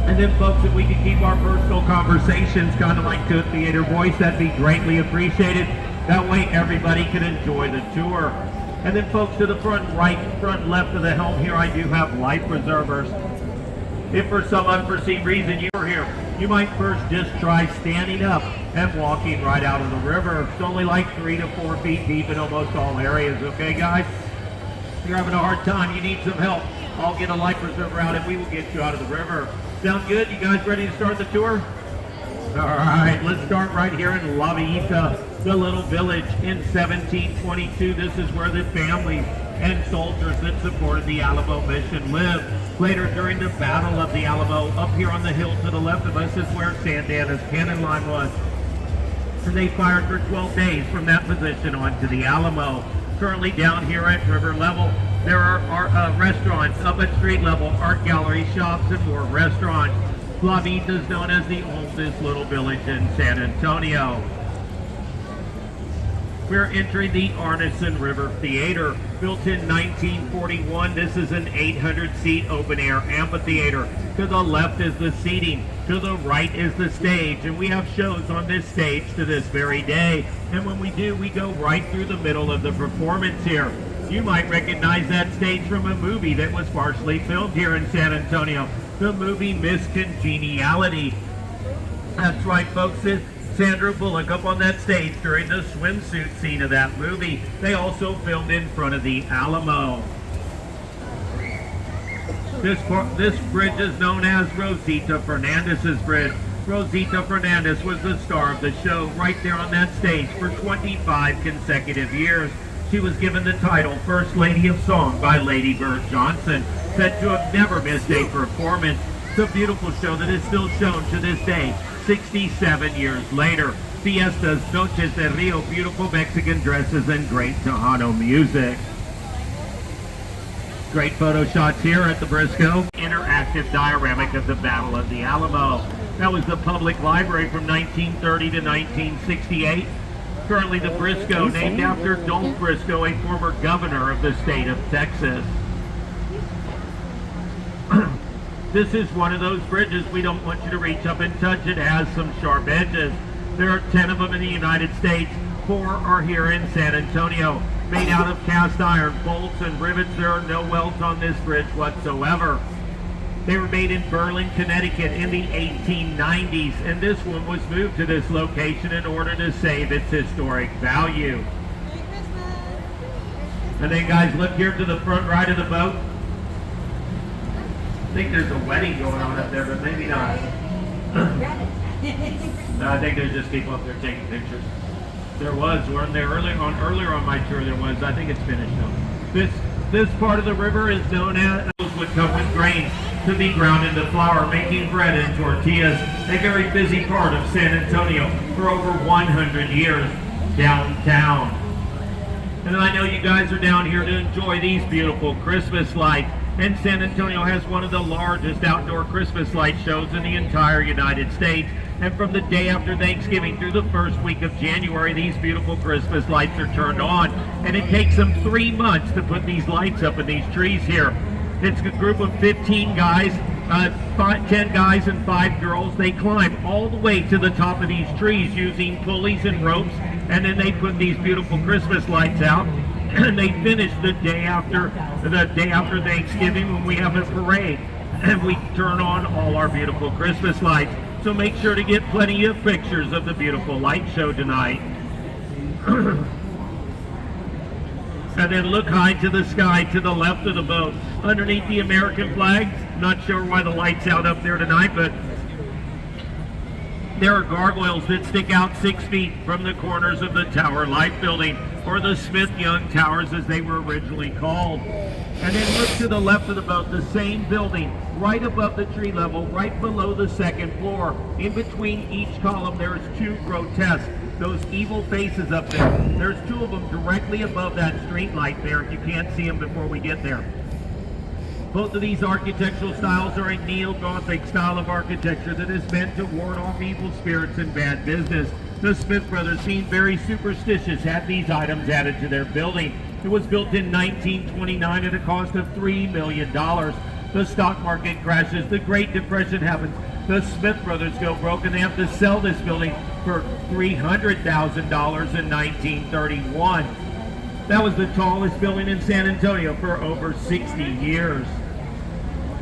And then folks, if we could keep our personal conversations kind of like to a theater voice, that'd be greatly appreciated. That way everybody can enjoy the tour. And then folks, to the front right, front left of the helm here, I do have life preservers. If for some unforeseen reason you are here, you might first just try standing up and walking right out of the river. It's only like 3 to 4 feet deep in almost all areas, okay guys? If you're having a hard time, you need some help, I'll get a life preserver out and we will get you out of the river. Sound good? You guys ready to start the tour? All right, let's start right here in La Villita, the little village in 1722. This is where the families and soldiers that supported the Alamo mission lived. Later, during the Battle of the Alamo, up here on the hill to the left of us is where Sandana's cannon line was. And they fired for 12 days from that position onto the Alamo. Currently down here at river level, there are restaurants. Up at street level, art gallery, shops, and more restaurants. La Villita is known as the oldest little village in San Antonio. We're entering the Arneson River Theater, built in 1941. This is an 800-seat open-air amphitheater. To the left is the seating, to the right is the stage, and we have shows on this stage to this very day. And when we do, we go right through the middle of the performance here. You might recognize that stage from a movie that was partially filmed here in San Antonio, the movie Miss Congeniality. That's right, folks. Sandra Bullock up on that stage during the swimsuit scene of that movie. They also filmed in front of the Alamo. This bridge is known as Rosita Fernandez's bridge. Rosita Fernandez was the star of the show right there on that stage for 25 consecutive years. She was given the title First Lady of Song by Lady Bird Johnson, said to have never missed a performance. It's a beautiful show that is still shown to this day, 67 years later. Fiestas, Noches de Rio, beautiful Mexican dresses, and great Tejano music. Great photo shots here at the Briscoe. Interactive dioramic of the Battle of the Alamo. That was the public library from 1930 to 1968. Currently the Briscoe, named after Dolph Briscoe, a former governor of the state of Texas. This is one of those bridges we don't want you to reach up and touch. It has some sharp edges. There are 10 of them in the United States. 4 are here in San Antonio. Made out of cast iron, bolts and rivets. There are no welds on this bridge whatsoever. They were made in Berlin, Connecticut in the 1890s, and this one was moved to this location in order to save its historic value. And then guys, look here to the front right of the boat. I think there's a wedding going on up there, but maybe not. No, I think there's just people up there taking pictures. There was, weren't there? Earlier on my tour there was. I think it's finished though. This part of the river is known as would come with grain to be ground into flour, making bread and tortillas. A very busy part of San Antonio for over 100 years downtown. And I know you guys are down here to enjoy these beautiful Christmas lights. And San Antonio has one of the largest outdoor Christmas light shows in the entire United States. And from the day after Thanksgiving through the first week of January, these beautiful Christmas lights are turned on. And it takes them 3 months to put these lights up in these trees here. It's a group of 15 guys, 10 guys and 5 girls. They climb all the way to the top of these trees using pulleys and ropes. And then they put these beautiful Christmas lights out. And they finish the day after Thanksgiving when we have a parade. And we turn on all our beautiful Christmas lights. So make sure to get plenty of pictures of the beautiful light show tonight. And then look high to the sky to the left of the boat. Underneath the American flags, not sure why the light's out up there tonight, but there are gargoyles that stick out 6 feet from the corners of the Tower Life building, or the Smith-Young Towers as they were originally called. And then look to the left of the boat, the same building, right above the tree level, right below the second floor. In between each column, there's 2 grotesques, those evil faces up there. There's 2 of them directly above that street light there, if you can't see them before we get there. Both of these architectural styles are a neo-Gothic style of architecture that is meant to ward off evil spirits and bad business. The Smith brothers, being very superstitious, had these items added to their building. It was built in 1929 at a cost of $3 million. The stock market crashes. The Great Depression happens. The Smith brothers go broke and they have to sell this building for $300,000 in 1931. That was the tallest building in San Antonio for over 60 years.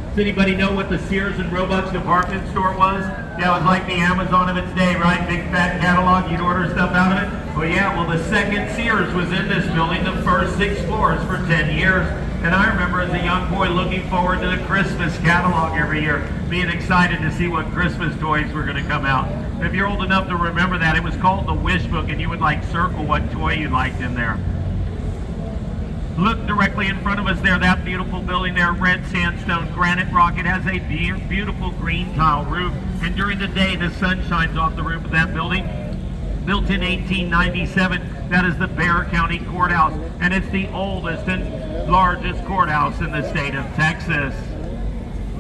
Does anybody know what the Sears and Roebuck's department store was? Yeah, it was like the Amazon of its day, right? Big fat catalog, you'd order stuff out of it. Well, yeah, well, the second Sears was in this building, the first 6 floors for 10 years. And I remember as a young boy looking forward to the Christmas catalog every year, being excited to see what Christmas toys were going to come out. If you're old enough to remember that, it was called the Wish Book, and you would like circle what toy you liked in there. Look directly in front of us there, that beautiful building there, red sandstone, granite rock. It has a beautiful green tile roof, and during the day the sun shines off the roof of that building. Built in 1897, that is the Bexar County Courthouse, and it's the oldest and largest courthouse in the state of Texas.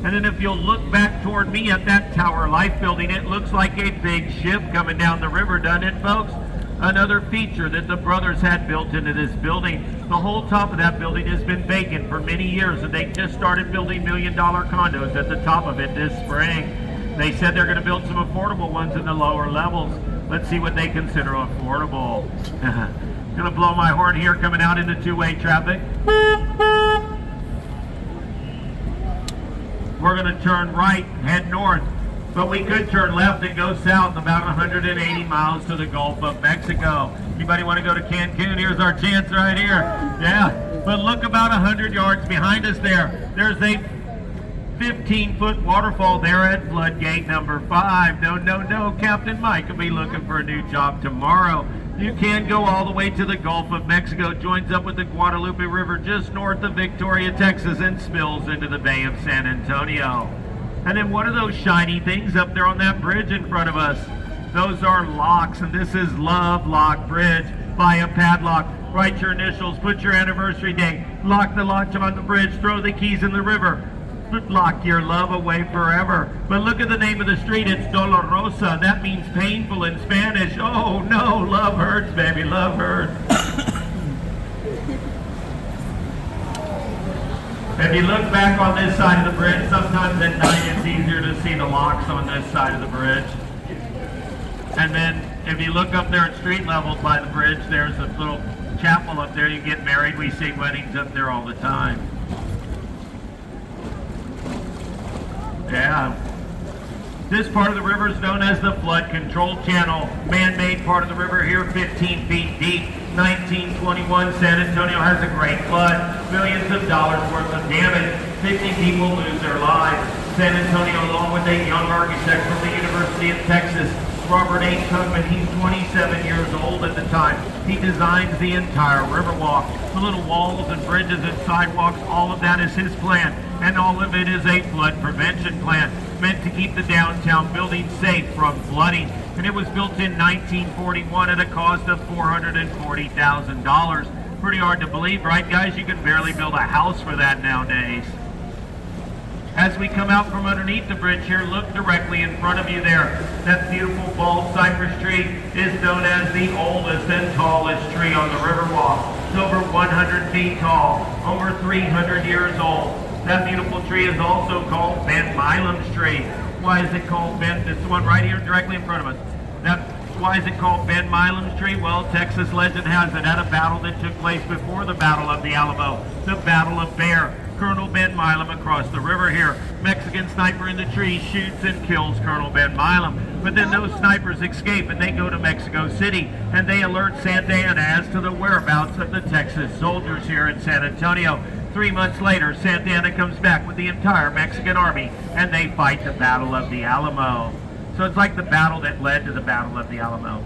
And then if you'll look back toward me at that Tower Life building, it looks like a big ship coming down the river, doesn't it, folks? Another feature that the brothers had built into this building. The whole top of that building has been vacant for many years, and they just started building $1 million condos at the top of it this spring. They said they're going to build some affordable ones in the lower levels. Let's see what they consider affordable. I'm going to blow my horn here coming out into two-way traffic. We're going to turn right, head north. But we could turn left and go south about 180 miles to the Gulf of Mexico. Anybody want to go to Cancun? Here's our chance right here. Yeah, but look about 100 yards behind us there. There's a 15-foot waterfall there at floodgate number 5. No, Captain Mike will be looking for a new job tomorrow. You can go all the way to the Gulf of Mexico, joins up with the Guadalupe River just north of Victoria, Texas, and spills into the Bay of San Antonio. And then what are those shiny things up there on that bridge in front of us? Those are locks, and this is Love Lock Bridge. Buy a padlock, write your initials, put your anniversary date, lock the latch on the bridge, throw the keys in the river, lock your love away forever. But look at the name of the street, it's Dolorosa. That means painful in Spanish. Oh no, love hurts, baby, love hurts. If you look back on this side of the bridge, sometimes at night it's easier to see the locks on this side of the bridge. And then if you look up there at street level by the bridge, there's a little chapel up there. You get married, we see weddings up there all the time. Yeah. This part of the river is known as the Flood Control Channel. Man-made part of the river here, 15 feet deep. 1921, San Antonio has a great flood. Millions of dollars worth of damage. 50 people lose their lives. San Antonio, along with a young architect from the University of Texas, Robert H. Tugman, he's 27 years old at the time. He designs the entire riverwalk. The little walls and bridges and sidewalks, all of that is his plan. And all of it is a flood prevention plan meant to keep the downtown building safe from flooding. And it was built in 1941 at a cost of $440,000. Pretty hard to believe, right, guys? You can barely build a house for that nowadays. As we come out from underneath the bridge here, look directly in front of you there. That beautiful bald cypress tree is known as the oldest and tallest tree on the Riverwalk. It's over 100 feet tall, over 300 years old. That beautiful tree is also called Ben Milam's tree. Why is it called Ben? It's the one right here directly in front of us. Why is it called Ben Milam's tree? Well, Texas legend has it at a battle that took place before the Battle of the Alamo, the Battle of Bexar. Colonel Ben Milam across the river here. Mexican sniper in the tree shoots and kills Colonel Ben Milam. But then those snipers escape and they go to Mexico City and they alert Santa Ana as to the whereabouts of the Texas soldiers here in San Antonio. 3 months later, Santa Ana comes back with the entire Mexican army and they fight the Battle of the Alamo. So it's like the battle that led to the Battle of the Alamo.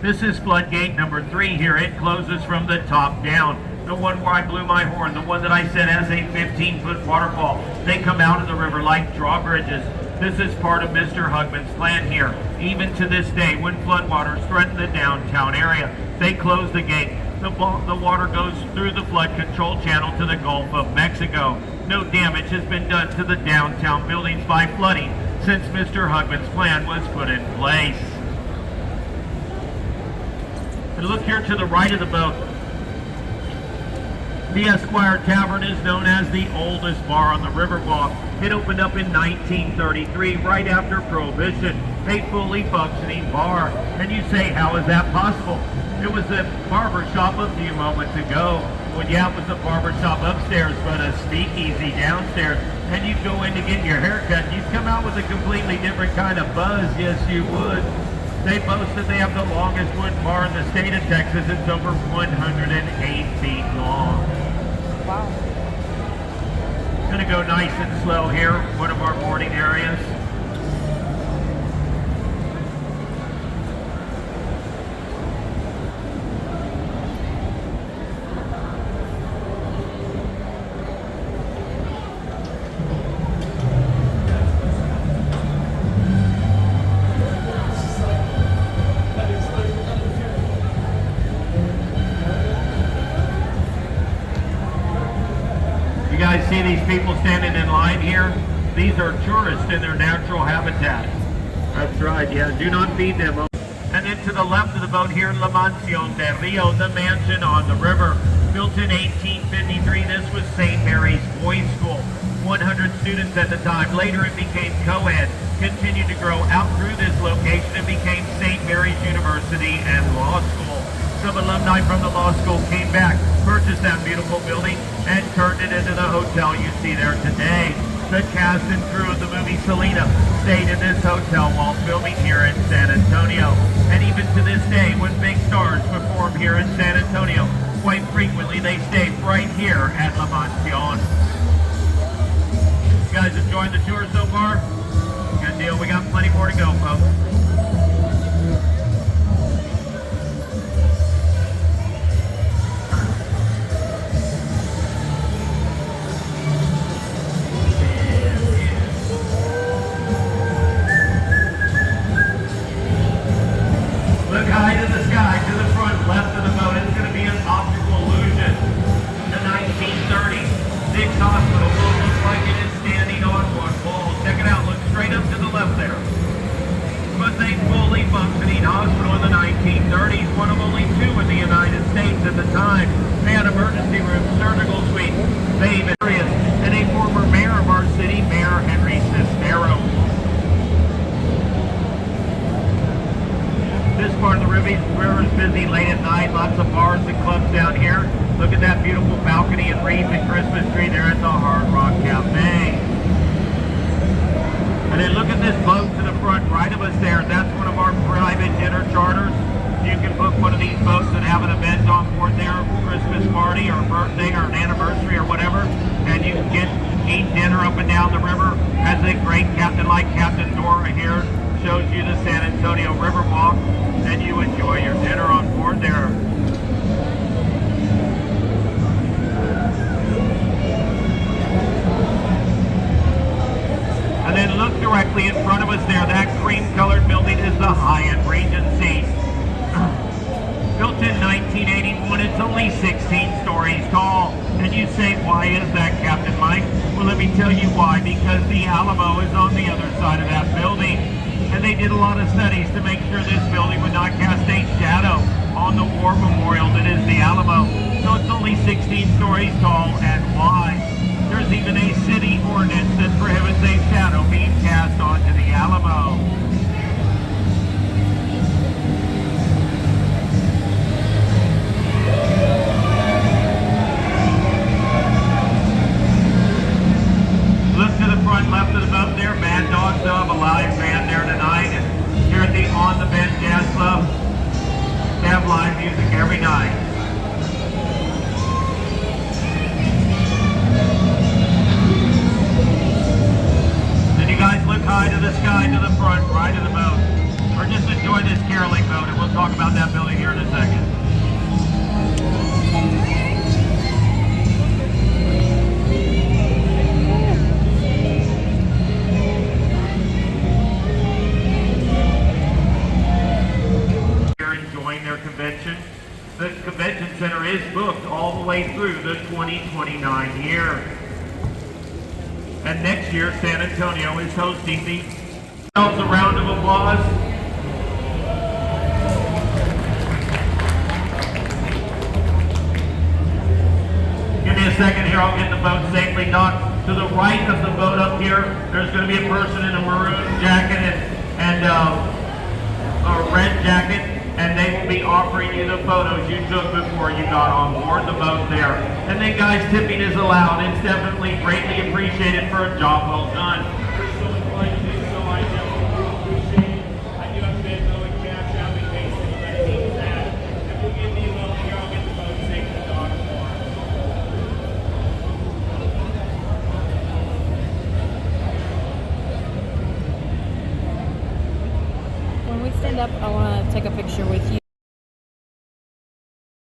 This is floodgate number 3 here. It closes from the top down. The one where I blew my horn, the one that I said has a 15-foot waterfall. They come out of the river like drawbridges. This is part of Mr. Hugman's plan here. Even to this day, when floodwaters threaten the downtown area, they close the gate. The water goes through the flood control channel to the Gulf of Mexico. No damage has been done to the downtown buildings by flooding since Mr. Hugman's plan was put in place. And look here to the right of the boat. The Esquire Tavern is known as the oldest bar on the Riverwalk. It opened up in 1933, right after Prohibition, a fully functioning bar. And you say, how is that possible? It was a barber shop a few moments ago. Well, yeah, it was a barber shop upstairs, but a speakeasy downstairs. And you'd go in to get your haircut, you'd come out with a completely different kind of buzz. Yes, you would. They boast that they have the longest wood bar in the state of Texas. It's over 108 feet long. Wow. Gonna go nice and slow here, one of our morning areas. You guys see these people standing in line here? These are tourists in their natural habitat. That's right, yeah, do not feed them. And then to the left of the boat here, La Mansión de Rio, the mansion on the river. Built in 1853, this was St. Mary's Boys' School. 100 students at the time. Later it became co-ed. Continued to grow out through this location and became St. Mary's University and Law School. Some alumni from the law school came back, purchased that beautiful building, and turned it into the hotel you see there today. The cast and crew of the movie Selena stayed in this hotel while filming here in San Antonio. And even to this day, when big stars perform here in San Antonio, quite frequently they stay right here at La Mansión. You guys enjoying the tour so far? Good deal. We got plenty more to go, folks. Look high to the sky, to the front left of the boat. It's going to be an optical illusion. The 1930s. Dick's Hospital will look like it is standing on one pole. Check it out. Look straight up to the left there. It was a fully functioning hospital in the 1930s, one of only two in the United States at the time. They had emergency rooms, surgical suites, they even areas, and a former mayor of our city, Mayor Henry Cisneros. This part of the river is busy late at night. Lots of bars and clubs down here. Look at that beautiful balcony and wreath and Christmas tree there at the Hard Rock Cafe. And then look at this boat to the front right of us there. That's one of our private dinner charters. You can book one of these boats and have an event on board there, Christmas party or birthday or an anniversary or whatever. And you can eat dinner up and down the river. Has a great captain like Captain Dora here. Shows you the San Antonio Riverwalk, and you enjoy your dinner on board there. And then look directly in front of us there. That cream-colored building is the Hyatt Regency. Built in 1981, it's only 16 stories tall. And you say, why is that, Captain Mike? Well, let me tell you why. Because the Alamo is on the other side of that building. And they did a lot of studies to make sure this building would not cast a shadow on the war memorial that is the Alamo. So it's only 16 stories tall, and why? There's even a city ordinance that prohibits a shadow being cast onto the Alamo. Look to the front left of the boat there, Mad Dog Dub, a live band there tonight. And here at the On the Bend Jazz Club, they have live music every night. Then you guys look high to the sky, to the front, right of the boat. Or just enjoy this caroling boat, and we'll talk about that building here in a second. Their convention. The convention center is booked all the way through the 2029 year. And next year, San Antonio is hosting the a round of applause. second here, I'll get the boat safely docked. To the right of the boat up here, there's going to be a person in a maroon jacket and a red jacket, and they will be offering you the photos you took before you got on board the boat there. And then guys, tipping is allowed. It's definitely greatly appreciated for a job well done. We're so inclined to do so. I definitely appreciate it. I do have Venmo and Cash App in case anybody needs that. And we'll give me a little here, I'll get the boat safe to dock for. When we stand up, I want to take a picture with you.